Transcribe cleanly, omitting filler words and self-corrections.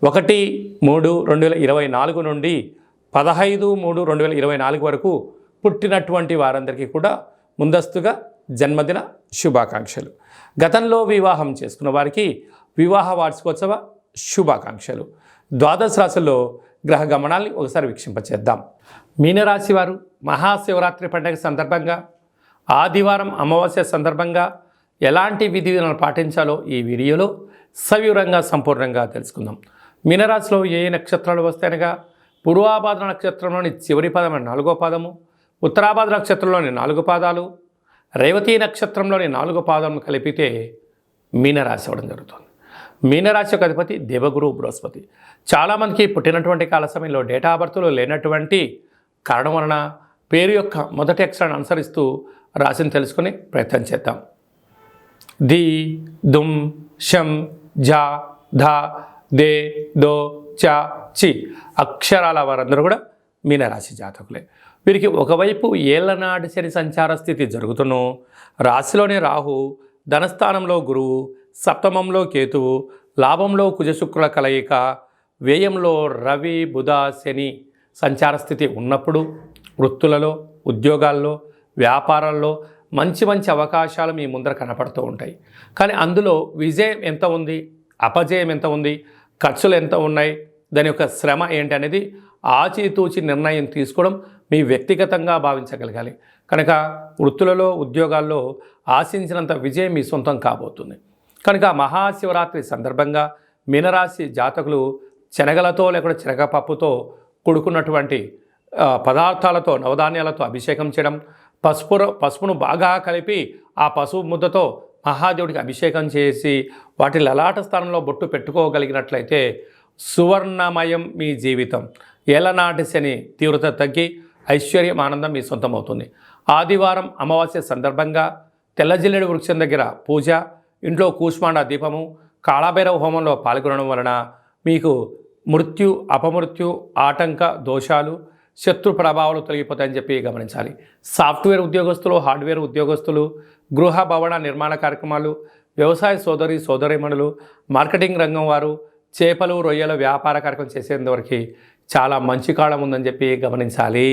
1/3/2024 నుండి 15/3/2024 వరకు పుట్టినటువంటి వారందరికీ కూడా ముందస్తుగా జన్మదిన శుభాకాంక్షలు. గతంలో వివాహం చేసుకున్న వారికి వివాహ వార్షికోత్సవ శుభాకాంక్షలు. ద్వాదశ రాశుల్లో గ్రహ గమనాల్ని ఒకసారి వీక్షింపచేద్దాం. మీనరాశి వారు మహాశివరాత్రి పండుగ సందర్భంగా ఆదివారం అమావాస్య సందర్భంగా ఎలాంటి విధి విధానాలు పాటించాలో ఈ వీడియోలో సవివరంగా సంపూర్ణంగా తెలుసుకుందాం. మీనరాశిలో ఏ నక్షత్రాలు వస్తాయనగా పూర్వాభాద్ర నక్షత్రంలోని చివరి పదమైన 4వ పాదము, ఉత్తరాభాద్ర నక్షత్రంలోని 4 పాదాలు, రేవతి నక్షత్రంలోని 4 పాదములు కలిపితే మీనరాశి అవ్వడం జరుగుతుంది. మీనరాశి యొక్క అధిపతి దేవగురు బృహస్పతి. చాలామందికి పుట్టినటువంటి కాల సమయంలో డేటా ఆఫ్ బర్త్లో లేనటువంటి కారణం వలన పేరు యొక్క మొదటి అక్షరాన్ని అనుసరిస్తూ రాశిని తెలుసుకుని ప్రయత్నం చేద్దాం. ది, దుమ్, షం, జా, ధా, దే, దో, చా, చి అక్షరాల వారందరూ కూడా మీనరాశి జాతకులే. వీరికి ఒకవైపు ఏళ్లనాటి శని సంచార స్థితి జరుగుతున్నో రాశిలోని రాహు, ధనస్థానంలో గురువు, సప్తమంలో కేతువు, లాభంలో కుజశుక్రుల కలయిక, వ్యయంలో రవి, బుధ, శని సంచార స్థితి ఉన్నప్పుడు వృత్తులలో, ఉద్యోగాల్లో, వ్యాపారాల్లో మంచి మంచి అవకాశాలు మీ ముందర కనపడుతూ ఉంటాయి. కానీ అందులో విజయం ఎంత ఉంది, అపజయం ఎంత ఉంది, ఖర్చులు ఎంత ఉన్నాయి, దాని యొక్క శ్రమ ఏంటి అనేది ఆచితూచి నిర్ణయం తీసుకోవడం మీ వ్యక్తిగతంగా భావించగలగాలి. కనుక వృత్తులలో, ఉద్యోగాల్లో ఆశించినంత విజయం మీ సొంతం కాబోతుంది. కనుక మహాశివరాత్రి సందర్భంగా మీనరాశి జాతకులు శనగలతో లేకుండా శనగపప్పుతో కూడుకున్నటువంటి పదార్థాలతో, నవధాన్యాలతో అభిషేకం చేయడం, పసుపును బాగా కలిపి ఆ పసుపు ముద్దతో మహాదేవుడికి అభిషేకం చేసి వాటి లలాట స్థానంలో బొట్టు పెట్టుకోగలిగినట్లయితే సువర్ణమయం మీ జీవితం. ఏలనాటి శని తీవ్రత తగ్గి ఐశ్వర్యం, ఆనందం మీ సొంతం అవుతుంది. ఆదివారం అమావాస్య సందర్భంగా తెల్లజిల్లేడు వృక్షం దగ్గర పూజ, ఇంట్లో కూష్మాండ దీపము, కాళభైరవ హోమంలో పాల్గొనడం వలన మీకు మృత్యు, అపమృత్యు, ఆటంక దోషాలు, శత్రు ప్రభావాలు తొలగిపోతాయని చెప్పి గమనించాలి. సాఫ్ట్వేర్ ఉద్యోగస్తులు, హార్డ్వేర్ ఉద్యోగస్తులు, గృహ భవన నిర్మాణ కార్యక్రమాలు, వ్యవసాయ సోదరీమణులు, మార్కెటింగ్ రంగం వారు, చేపలు, రొయ్యల వ్యాపార కార్యక్రమం చేసేందువరకు చాలా మంచి కాలం ఉందని చెప్పి గమనించాలి.